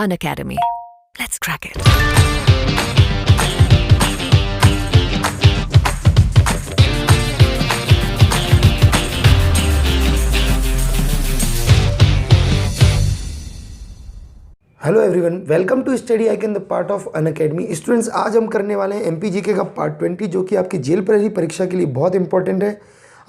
Unacademy. Let's crack it. Hello everyone, welcome to study icon the part of Unacademy. Students, आज हम करने वाले हैं एमपीजीके का पार्ट 20, जो कि आपकी जेल प्रहरी परीक्षा के लिए बहुत इंपॉर्टेंट है।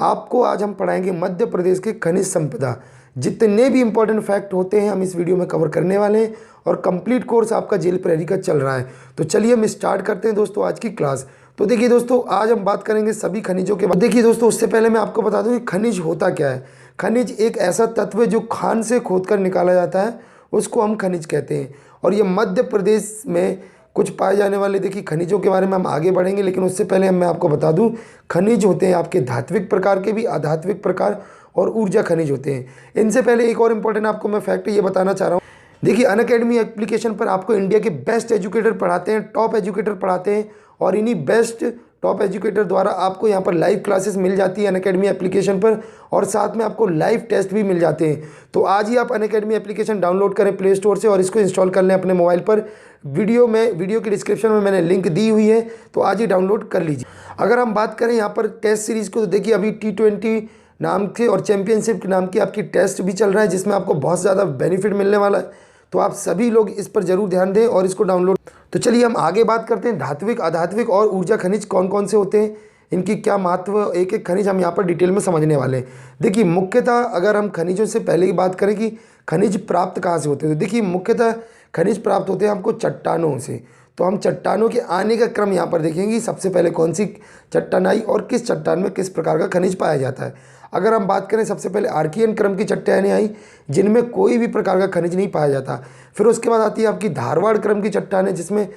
आपको आज हम पढ़ाएंगे मध्य प्रदेश के खनिज संपदा। जितने भी इंपॉर्टेंट फैक्ट होते हैं हम इस वीडियो में कवर करने वाले हैं और कंप्लीट कोर्स आपका जेल प्रहरी का चल रहा है। तो चलिए हम स्टार्ट करते हैं दोस्तों आज की क्लास। तो देखिए दोस्तों, आज हम बात करेंगे सभी खनिजों के बाद। देखिए दोस्तों, उससे पहले मैं आपको बता दूं कि खनिज होता क्या है। खनिज एक ऐसा तत्व है जो खान से खोद कर निकाला जाता है, उसको हम खनिज कहते हैं। और ये मध्य प्रदेश में कुछ पाए जाने वाले देखिए खनिजों के बारे में हम आगे बढ़ेंगे, लेकिन उससे पहले मैं आपको बता दूं, खनिज होते हैं आपके धात्विक प्रकार के भी, अधात्विक प्रकार और ऊर्जा खनिज होते हैं। इनसे पहले एक और इम्पोर्टेंट आपको मैं फैक्ट ये बताना चाह रहा हूँ। देखिए, अनअकैडमी एप्लीकेशन पर आपको इंडिया के बेस्ट एजुकेटर पढ़ाते हैं, टॉप एजुकेटर पढ़ाते हैं, और इन्हीं बेस्ट टॉप एजुकेटर द्वारा आपको यहाँ पर लाइव क्लासेस मिल जाती है अनअकैडमी एप्लीकेशन पर, और साथ में आपको लाइव टेस्ट भी मिल जाते हैं। तो आज ही आप अनअकैडमी एप्लीकेशन डाउनलोड करें प्ले स्टोर से और इसको इंस्टॉल कर लें अपने मोबाइल पर। वीडियो की डिस्क्रिप्शन में मैंने लिंक दी हुई है, तो आज ही डाउनलोड कर लीजिए। अगर हम बात करें यहाँ पर टेस्ट सीरीज़ को, तो देखिए अभी T20 नाम के और चैंपियनशिप के नाम की आपकी टेस्ट भी चल रहा है, जिसमें आपको बहुत ज़्यादा बेनिफिट मिलने वाला है। तो आप सभी लोग इस पर ज़रूर ध्यान दें और इसको डाउनलोड। तो चलिए हम आगे बात करते हैं, धात्विक, अधात्विक और ऊर्जा खनिज कौन कौन से होते हैं, इनकी क्या महत्व, एक एक खनिज हम यहाँ पर डिटेल में समझने वाले हैं। देखिए, मुख्यतः अगर हम खनिजों से पहले ही बात करें कि खनिज प्राप्त कहाँ से होते हैं, तो देखिए मुख्यतः खनिज प्राप्त होते हैं हमको चट्टानों से। तो हम चट्टानों के आने का क्रम यहाँ पर देखेंगे, सबसे पहले कौन सी चट्टान आई और किस चट्टान में किस प्रकार का खनिज पाया जाता है। अगर हम बात करें, सबसे पहले आर्कियन क्रम की चट्टानें आई, जिनमें कोई भी प्रकार का खनिज नहीं पाया जाता। फिर उसके बाद आती है आपकी धारवाड़ क्रम की चट्टानें, जिसमें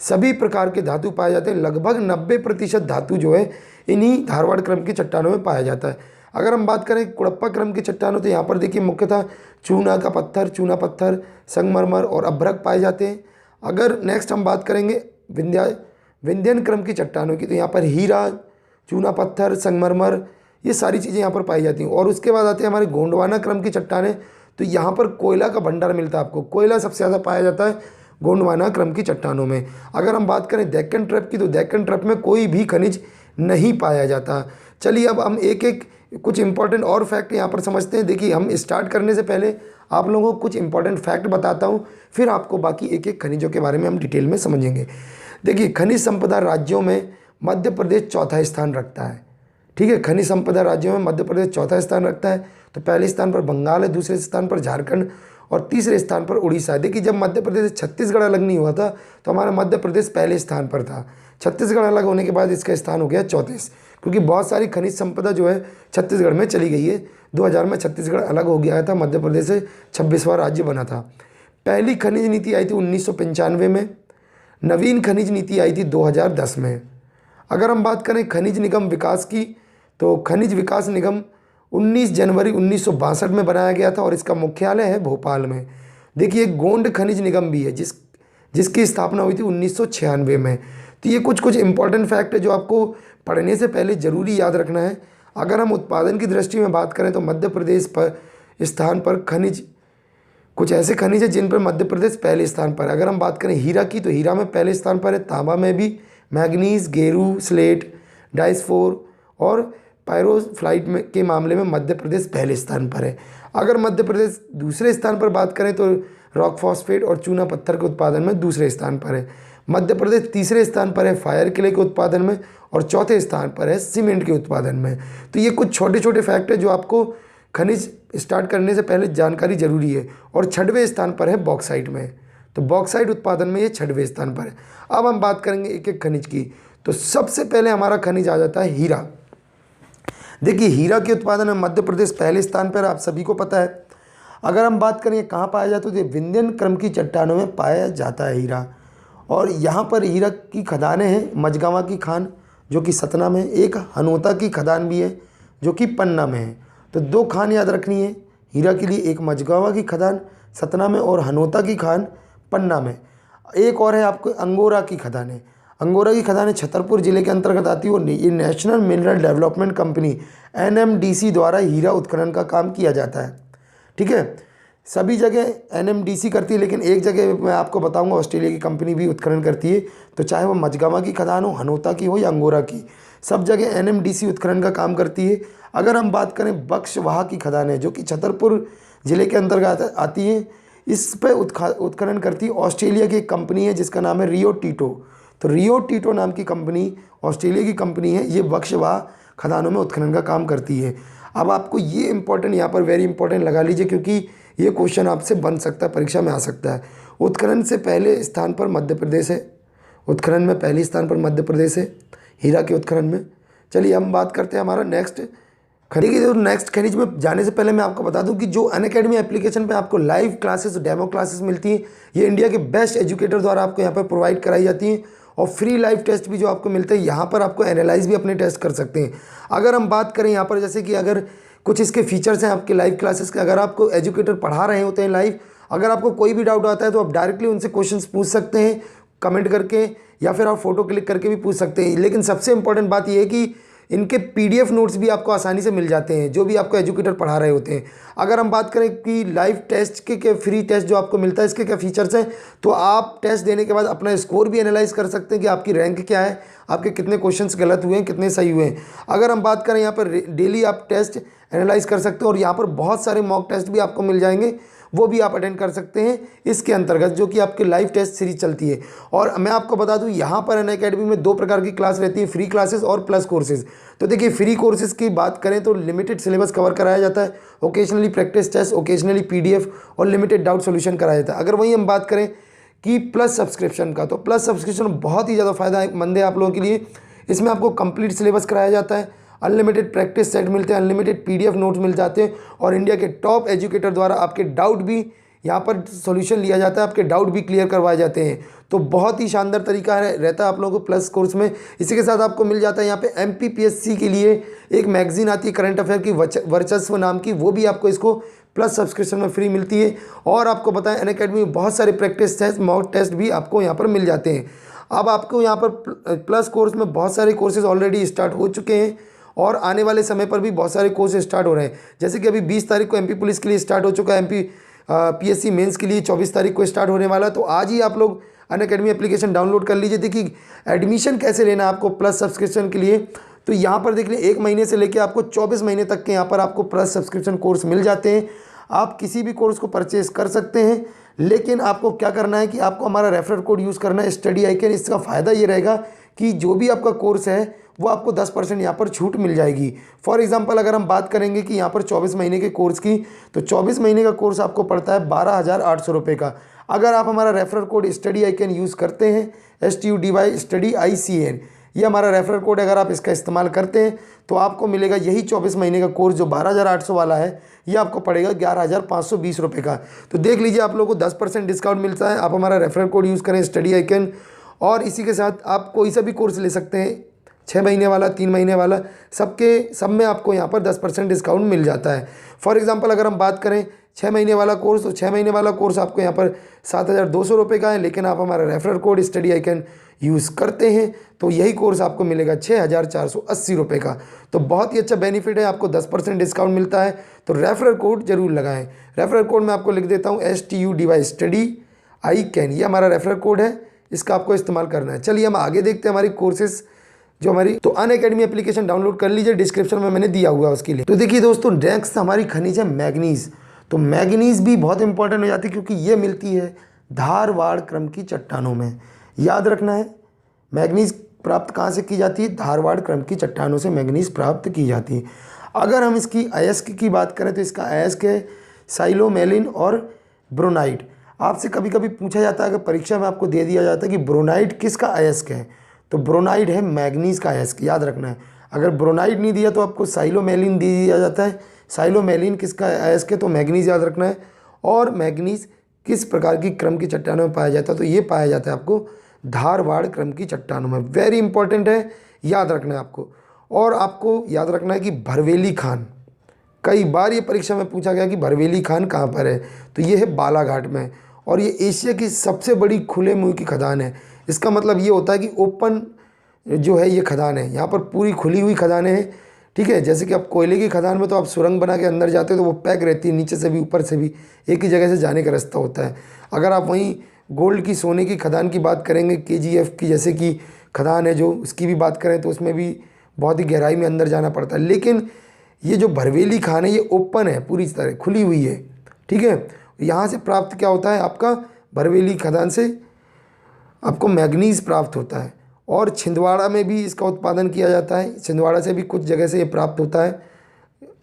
सभी प्रकार के धातु पाए जाते हैं। लगभग 90% धातु जो है इन्हीं धारवाड़ क्रम की चट्टानों में पाया जाता है। अगर हम बात करें कुड़प्पा क्रम की चट्टानों, तो यहाँ पर देखिए मुख्यतः चूना का पत्थर, चूना पत्थर, संगमरमर और अभ्रक पाए जाते हैं। अगर नेक्स्ट हम बात करेंगे विंध्यन क्रम की चट्टानों की, तो यहाँ पर हीरा, चूना पत्थर, संगमरमर, ये सारी चीज़ें यहाँ पर पाई जाती हैं। और उसके बाद आते हैं हमारे गोंडवाना क्रम की चट्टानें, तो यहाँ पर कोयला का भंडार मिलता है आपको। कोयला सबसे ज़्यादा पाया जाता है गोंडवाना क्रम की चट्टानों में। अगर हम बात करें डेक्कन ट्रैप की, तो डेक्कन ट्रैप में कोई भी खनिज नहीं पाया जाता। चलिए अब हम एक एक कुछ इंपॉर्टेंट और फैक्ट यहाँ पर समझते हैं। देखिए, हम स्टार्ट करने से पहले आप लोगों को कुछ इंपॉर्टेंट फैक्ट बताता हूँ, फिर आपको बाकी एक एक खनिजों के बारे में हम डिटेल में समझेंगे। देखिए, खनिज संपदा राज्यों में मध्य प्रदेश चौथा स्थान रखता है। ठीक है, खनिज संपदा राज्यों में मध्य प्रदेश चौथा स्थान रखता है। तो पहले स्थान पर बंगाल है, दूसरे स्थान पर झारखंड और तीसरे स्थान पर उड़ीसा है। देखिए, जब मध्य प्रदेश से छत्तीसगढ़ अलग नहीं हुआ था, तो हमारा मध्य प्रदेश पहले स्थान पर था। छत्तीसगढ़ अलग होने के बाद इसका स्थान हो गया चौथे, क्योंकि बहुत सारी खनिज संपदा जो है छत्तीसगढ़ में चली गई है। 2000 में छत्तीसगढ़ अलग हो गया था, मध्य प्रदेश से 26वां राज्य बना था। पहली खनिज नीति आई थी 1995 में, नवीन खनिज नीति आई थी 2010 में। अगर हम बात करें खनिज निगम विकास की, तो खनिज विकास निगम 19 जनवरी 1962 में बनाया गया था और इसका मुख्यालय है भोपाल में। देखिए, गोंड खनिज निगम भी है जिसकी स्थापना हुई थी 1996 में। तो ये कुछ इंपॉर्टेंट फैक्ट है जो आपको पढ़ने से पहले ज़रूरी याद रखना है। अगर हम उत्पादन की दृष्टि में बात करें, तो मध्य प्रदेश पर स्थान पर खनिज, कुछ ऐसे खनिज है जिन पर मध्य प्रदेश पहले स्थान पर। अगर हम बात करें हीरा की, तो हीरा में पहले स्थान पर है, तांबा में भी, मैग्नीज, गेरू, स्लेट, डाइस्फोर और पायरोफ्लाइट में के मामले में मध्य प्रदेश पहले स्थान पर है। अगर मध्य प्रदेश दूसरे स्थान पर बात करें, तो रॉक फॉस्फेट और चूना पत्थर के उत्पादन में दूसरे स्थान पर है। मध्य प्रदेश तीसरे स्थान पर है फायर क्ले के उत्पादन में, और चौथे स्थान पर है सीमेंट के उत्पादन में। तो ये कुछ छोटे छोटे फैक्ट है जो आपको खनिज स्टार्ट करने से पहले जानकारी जरूरी है। और 6वें स्थान पर है बॉक्साइट में, तो बॉक्साइट उत्पादन में ये 6वें स्थान पर है। अब हम बात करेंगे एक एक खनिज की। तो सबसे पहले हमारा खनिज आ जाता है हीरा। देखिए, हीरा के उत्पादन में मध्य प्रदेश पहले स्थान पर, आप सभी को पता है। अगर हम बात करें कहाँ पाया जाता है, तो विंध्यन क्रम की चट्टानों में पाया जाता है हीरा। और यहाँ पर हीरा की खदानें हैं, मझगांवा की खान जो कि सतना में, एक हनोता की खदान भी है जो कि पन्ना में है। तो 2 खान याद रखनी है हीरा के लिए, एक मझगांवा की खदान सतना में और हनोता की खान पन्ना में। एक और है आपको अंगोरा की खदानें। अंगोरा की खदानें छतरपुर जिले के अंतर्गत आती है और ये national mineral development company NMDC द्वारा हीरा उत्खनन का काम किया जाता है। ठीक है, सभी जगह एनएमडीसी करती है, लेकिन एक जगह मैं आपको बताऊंगा ऑस्ट्रेलिया की कंपनी भी उत्खनन करती है। तो चाहे वो मझगामा की खदान हो, हनोता की हो या अंगोरा की, सब जगह एनएमडीसी उत्खनन का काम करती है। अगर हम बात करें बक्सवाहा की खदान है जो कि छतरपुर ज़िले के अंतर्गत आती है, इस पे उत्खनन करती ऑस्ट्रेलिया की एक कंपनी है जिसका नाम है रियो टीटो। तो रियो टीटो नाम की कंपनी ऑस्ट्रेलिया की कंपनी है, ये बक्सवाहा खदानों में उत्खनन का काम करती है। अब आपको ये इंपॉर्टेंट यहाँ पर वेरी इंपॉर्टेंट लगा लीजिए, क्योंकि ये क्वेश्चन आपसे बन सकता है, परीक्षा में आ सकता है। उत्खनन से पहले स्थान पर मध्य प्रदेश है, उत्खनन में पहले स्थान पर मध्य प्रदेश है हीरा के उत्खनन में। चलिए हम बात करते हैं हमारा नेक्स्ट खनिज की। तो नेक्स्ट खनिज में जाने से पहले मैं आपको बता दूं कि जो अनअकैडमी एप्लीकेशन पे आपको लाइव क्लासेस, डेमो क्लासेस मिलती हैं, ये इंडिया के बेस्ट एजुकेटर द्वारा आपको यहाँ पर प्रोवाइड कराई जाती हैं। और फ्री लाइव टेस्ट भी जो आपको मिलते हैं, यहाँ पर आपको एनालाइज भी अपने टेस्ट कर सकते हैं। अगर हम बात करें यहाँ पर, जैसे कि अगर कुछ इसके फीचर्स हैं आपके लाइव क्लासेस के, अगर आपको एजुकेटर पढ़ा रहे होते हैं लाइव, अगर आपको कोई भी डाउट आता है तो आप डायरेक्टली उनसे क्वेश्चंस पूछ सकते हैं कमेंट करके, या फिर आप फोटो क्लिक करके भी पूछ सकते हैं। लेकिन सबसे इंपॉर्टेंट बात यह है कि इनके पीडीएफ नोट्स भी आपको आसानी से मिल जाते हैं, जो भी आपको एजुकेटर पढ़ा रहे होते हैं। अगर हम बात करें कि लाइव टेस्ट के फ्री टेस्ट जो आपको मिलता है, इसके क्या फीचर्स हैं, तो आप टेस्ट देने के बाद अपना स्कोर भी एनालाइज कर सकते हैं कि आपकी रैंक क्या है, आपके कितने क्वेश्चंस गलत हुए हैं, कितने सही हुए हैं। अगर हम बात करें यहाँ पर डेली आप टेस्ट एनालाइज कर सकते हो, और यहाँ पर बहुत सारे मॉक टेस्ट भी आपको मिल जाएंगे, वो भी आप अटेंड कर सकते हैं इसके अंतर्गत, जो कि आपके लाइव टेस्ट सीरीज चलती है। और मैं आपको बता दूं, यहाँ पर अनअकैडमी में 2 प्रकार की क्लास रहती है, फ्री क्लासेस और प्लस कोर्सेज। तो देखिए, फ्री कोर्सेज की बात करें तो लिमिटेड सिलेबस कवर कराया जाता है, occasionally practice test, occasionally PDF और लिमिटेड डाउट सोल्यूशन कराया जाता है। अगर वहीं हम बात करें कि प्लस सब्सक्रिप्शन का, तो प्लस सब्सक्रिप्शन बहुत ही ज़्यादा फ़ायदेमंद है आप लोगों के लिए। इसमें आपको कंप्लीट सिलेबस कराया जाता है, अनलिमिटेड प्रैक्टिस सेट मिलते हैं, अनलिमिटेड पीडीएफ नोट्स मिल जाते हैं, और इंडिया के टॉप एजुकेटर द्वारा आपके डाउट भी यहाँ पर सॉल्यूशन लिया जाता है, आपके डाउट भी क्लियर करवाए जाते हैं। तो बहुत ही शानदार तरीका रहता है आप लोगों को प्लस कोर्स में। इसी के साथ आपको मिल जाता है यहाँ पे एमपीपीएससी के लिए एक मैगजीन आती है करंट अफेयर की, वर्चस्व नाम की, वो भी आपको इसको प्लस सब्सक्रिप्शन में फ्री मिलती है। और आपको बताएं, अनअकैडमी में बहुत सारे प्रैक्टिस टेस्ट, मॉक टेस्ट भी आपको यहाँ पर मिल जाते हैं। अब आपको यहाँ पर प्लस कोर्स में बहुत सारे कोर्सेज ऑलरेडी स्टार्ट हो चुके हैं, और आने वाले समय पर भी बहुत सारे कोर्स स्टार्ट हो रहे हैं। जैसे कि अभी 20 तारीख को एमपी पुलिस के लिए स्टार्ट हो चुका है, एमपी पीएससी मेंस के लिए 24 तारीख को स्टार्ट होने वाला है। तो आज ही आप लोग अनअकैडमी एप्लीकेशन डाउनलोड कर लीजिए। देखिए, एडमिशन कैसे लेना है आपको प्लस सब्सक्रिप्शन के लिए, तो यहाँ पर देख लीजिए 1 महीने से लेकर आपको 24 महीने तक के यहाँ पर आपको प्लस सब्सक्रिप्शन कोर्स मिल जाते हैं। आप किसी भी कोर्स को परचेज कर सकते हैं, लेकिन आपको क्या करना है कि आपको हमारा रेफरल कोड यूज़ करना है, स्टडी आइकन। इसका फ़ायदा ये रहेगा कि जो भी आपका कोर्स है वो आपको 10% यहाँ पर छूट मिल जाएगी। फॉर एग्जांपल, अगर हम बात करेंगे कि यहाँ पर 24 महीने के कोर्स की, तो 24 महीने का कोर्स आपको पड़ता है 12,800 रुपये का। अगर आप हमारा referral code study icon use करते हैं, STUDY स्टडी ICN, ये हमारा रेफरल कोड, अगर आप इसका इस्तेमाल करते हैं तो आपको मिलेगा यही 24 महीने का कोर्स जो 12,800 वाला है, ये आपको पड़ेगा 11,520 रुपये का। तो देख लीजिए, आप लोगों को 10% डिस्काउंट मिलता है। आप हमारा रेफरल कोड यूज़ करें, स्टडी आइकन, और इसी के साथ आप कोई सा भी कोर्स ले सकते हैं, 6 महीने वाला, 3 महीने वाला, सब में आपको यहाँ पर 10% डिस्काउंट मिल जाता है। फॉर एग्जांपल, अगर हम बात करें 6 महीने वाला कोर्स, तो 6 महीने वाला कोर्स आपको यहाँ पर 7,200 रुपये का है, लेकिन आप हमारा referral code study icon use करते हैं तो यही कोर्स आपको मिलेगा 6,480 रुपये का। तो बहुत ही अच्छा बेनिफिट है, आपको 10% डिस्काउंट मिलता है। तो रेफरल कोड जरूर लगाएं। रेफरल कोड मैं आपको लिख देता हूँ, STUDY स्टडी ICAN, ये हमारा रेफरल कोड है, इसका आपको इस्तेमाल करना है। चलिए हम आगे देखते हैं हमारी कोर्सेज जो हमारी। तो अनअकैडमी एप्लीकेशन डाउनलोड कर लीजिए, डिस्क्रिप्शन में मैंने दिया हुआ है उसके लिए। तो देखिए दोस्तों, नेक्स्ट हमारी खनिज है मैग्नीज। तो मैग्नीज भी बहुत इंपॉर्टेंट हो जाती है, क्योंकि ये मिलती है धारवाड़ क्रम की चट्टानों में। याद रखना है, मैग्नीज प्राप्त कहाँ से की जाती है? धारवाड़ क्रम की चट्टानों से मैग्नीज प्राप्त की जाती है। अगर हम इसकी अयस्क की बात करें तो इसका अयस्क है साइलोमेलिन और ब्रोनाइट। आपसे कभी कभी पूछा जाता है, अगर परीक्षा में आपको दे दिया जाता है कि ब्रोनाइट किसका अयस्क है, तो ब्रोनाइट है मैग्नीज का अयस्क, याद रखना है। अगर ब्रोनाइट नहीं दिया तो आपको साइलोमेलिन दे दिया जाता है। साइलोमेलिन किसका अयस्क है, तो मैग्नीज याद रखना है। और मैग्नीज किस प्रकार की क्रम की चट्टानों में पाया जाता है, तो ये पाया जाता है आपको धारवाड़ क्रम की चट्टानों में। वेरी इंपॉर्टेंट है, याद रखना है आपको। और आपको याद रखना है कि भरवेली खान, कई बार ये परीक्षा में पूछा गया कि भरवेली खान कहाँ पर है, तो ये है बालाघाट में, और ये एशिया की सबसे बड़ी खुले मुंह की खदान है। इसका मतलब ये होता है कि ओपन जो है ये खदान है, यहाँ पर पूरी खुली हुई खदानें हैं, ठीक है। जैसे कि आप कोयले की खदान में तो आप सुरंग बना के अंदर जाते हो तो वो पैक रहती है, नीचे से भी ऊपर से भी एक ही जगह से जाने का रास्ता होता है। अगर आप वहीं गोल्ड की, सोने की खदान की बात करेंगे, KGF की जैसे कि खदान है जो, उसकी भी बात करें तो उसमें भी बहुत ही गहराई में अंदर जाना पड़ता है। लेकिन ये जो भरवेली खान है ये ओपन है, पूरी तरह खुली हुई है, ठीक है। यहाँ से प्राप्त क्या होता है, आपका भरवेली खदान से आपको मैग्नीज़ प्राप्त होता है, और छिंदवाड़ा में भी इसका उत्पादन किया जाता है। छिंदवाड़ा से भी कुछ जगह से ये प्राप्त होता है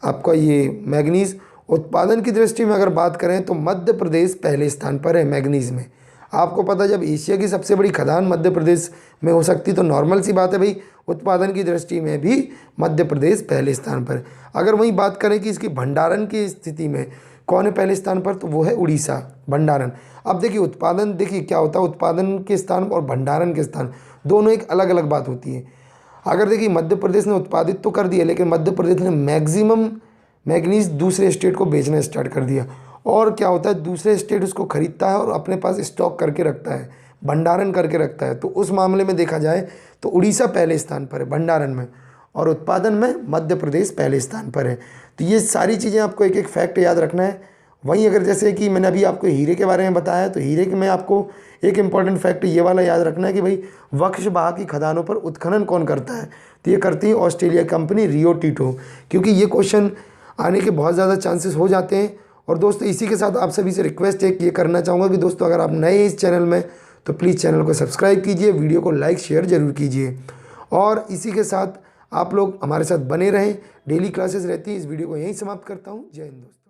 आपका ये मैग्नीज़। उत्पादन की दृष्टि में अगर बात करें तो मध्य प्रदेश पहले स्थान पर है मैग्नीज़ में। आपको पता है जब एशिया की सबसे बड़ी खदान मध्य प्रदेश में हो सकती तो नॉर्मल सी बात है भाई, उत्पादन की दृष्टि में भी मध्य प्रदेश पहले स्थान पर। अगर वहीं बात करें कि इसकी भंडारण की स्थिति में कौन है पहले स्थान पर, तो वो है उड़ीसा, भंडारण। अब देखिए उत्पादन, देखिए क्या होता है, उत्पादन के स्थान और भंडारण के स्थान दोनों एक अलग अलग बात होती है। अगर देखिए मध्य प्रदेश ने उत्पादित तो कर दिया, लेकिन मध्य प्रदेश ने मैक्सिमम मैग्नीज दूसरे स्टेट को बेचना स्टार्ट कर दिया। और क्या होता है, दूसरे स्टेट उसको खरीदता है और अपने पास स्टॉक करके रखता है, भंडारण करके रखता है। तो उस मामले में देखा जाए तो उड़ीसा पहले स्थान पर है भंडारण में, और उत्पादन में मध्य प्रदेश पहले स्थान पर है। तो ये सारी चीज़ें आपको एक एक फैक्ट याद रखना है। वहीं अगर जैसे कि मैंने अभी आपको हीरे के बारे में बताया, तो हीरे के में आपको एक इम्पॉर्टेंट फैक्ट ये वाला याद रखना है कि भाई वक्ष-बहा की खदानों पर उत्खनन कौन करता है, तो ये करती है ऑस्ट्रेलिया कंपनी रियो टिंटो, क्योंकि ये क्वेश्चन आने के बहुत ज़्यादा चांसेस हो जाते हैं। और दोस्तों इसी के साथ आप सभी से रिक्वेस्ट है कि ये करना चाहूँगा कि दोस्तों अगर आप नए इस चैनल में तो प्लीज़ चैनल को सब्सक्राइब कीजिए, वीडियो को लाइक शेयर ज़रूर कीजिए, और इसी के साथ आप लोग हमारे साथ बने रहें। डेली क्लासेस रहती है। इस वीडियो को यहीं समाप्त करता हूँ। जय हिंद दोस्तों।